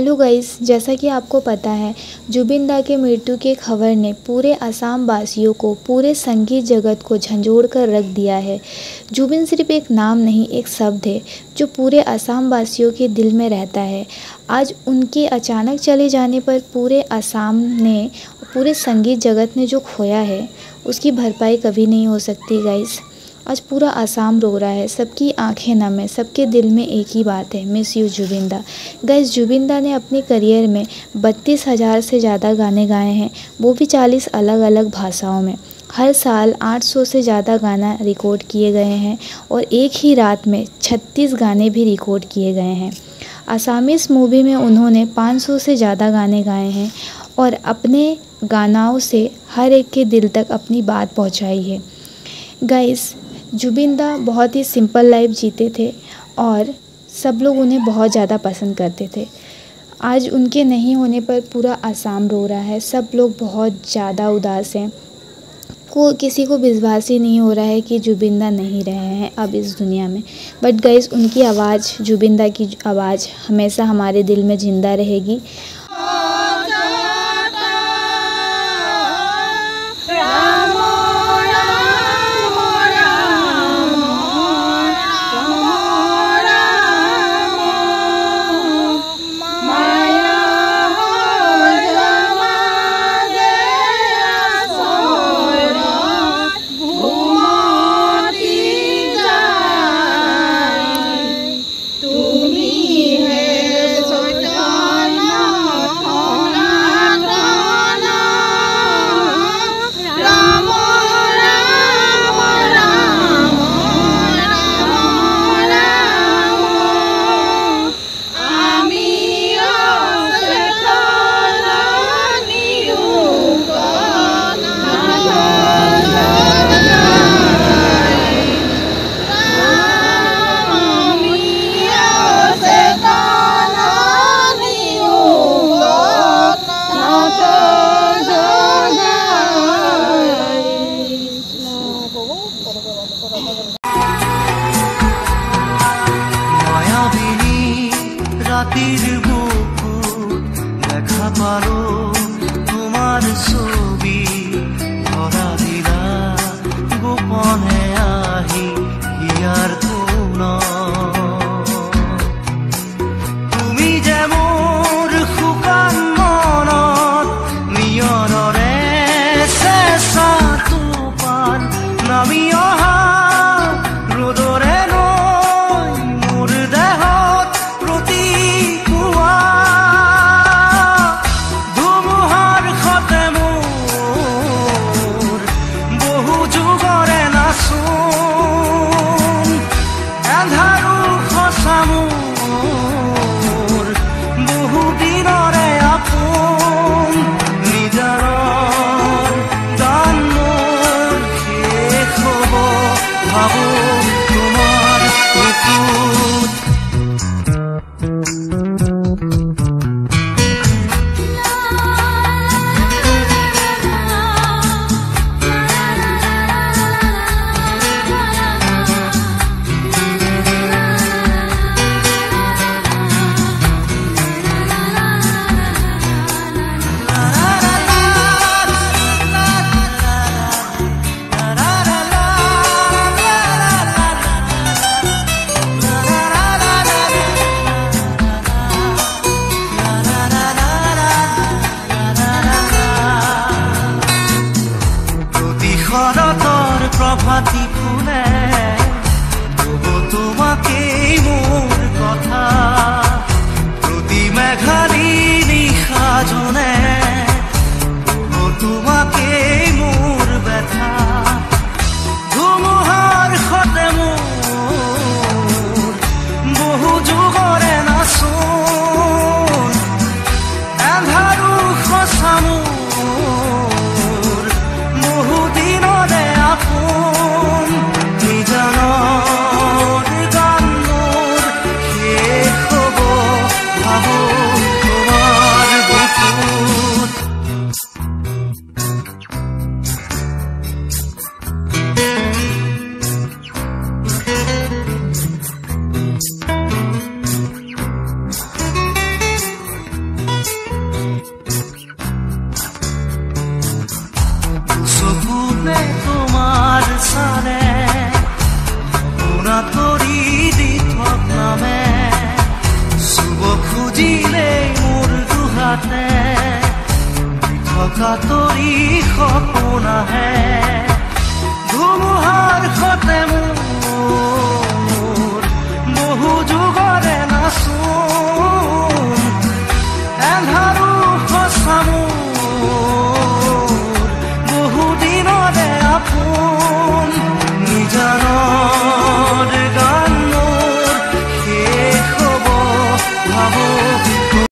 Hello guys, जैसा कि आपको पता है जुबिन दा के मृत्यु की खबर ने पूरे असम वासियों को, पूरे संगीत जगत को झंझोड़ कर रख दिया है। जुबिन सिर्फ एक नाम नहीं, एक शब्द है जो पूरे असम वासियों के दिल में रहता है। आज उनके अचानक चले जाने पर पूरे असम ने, पूरे संगीत जगत ने जो खोया है उसकी भरपाई कभी नहीं हो सकती गाइस। आज पूरा असम रो रहा है, सबकी आंखें नम है, सबके दिल में एक ही बात है, मिस यू जुबिन दा। गाइस, जुबिन दा ने अपने करियर में 32,000 से ज़्यादा गाने गाए हैं, वो भी 40 अलग अलग भाषाओं में। हर साल 800 से ज़्यादा गाना रिकॉर्ड किए गए हैं और एक ही रात में 36 गाने भी रिकॉर्ड किए गए हैं। असामीज़ मूवी में उन्होंने 500 से ज़्यादा गाने गाए हैं और अपने गानों से हर एक के दिल तक अपनी बात पहुँचाई है। गाइस, जुबिन दा बहुत ही सिंपल लाइफ जीते थे और सब लोग उन्हें बहुत ज़्यादा पसंद करते थे। आज उनके नहीं होने पर पूरा असम रो रहा है, सब लोग बहुत ज़्यादा उदास हैं। किसी को विश्वास ही नहीं हो रहा है कि जुबिन दा नहीं रहे हैं अब इस दुनिया में। बट गाइस, उनकी आवाज़, जुबिन दा की आवाज़ हमेशा हमारे दिल में ज़िंदा रहेगी। রাতের বুকুত দেখা পালো তোমার ছবি ধরা দিলা গোপনে আহি হিয়ার কোন তুমি যে মোর শুকান মনত নিয়নৰে চেঁচা টোপাল নামি অহা ৰ'দৰে নৈ মোৰ দেহত প্ৰতি ধুমুহাৰ সতে মোৰ বহু যুগৰে নাচোন খুজিলেই মোৰ দুহাতে থকা তৰি সপোন আহে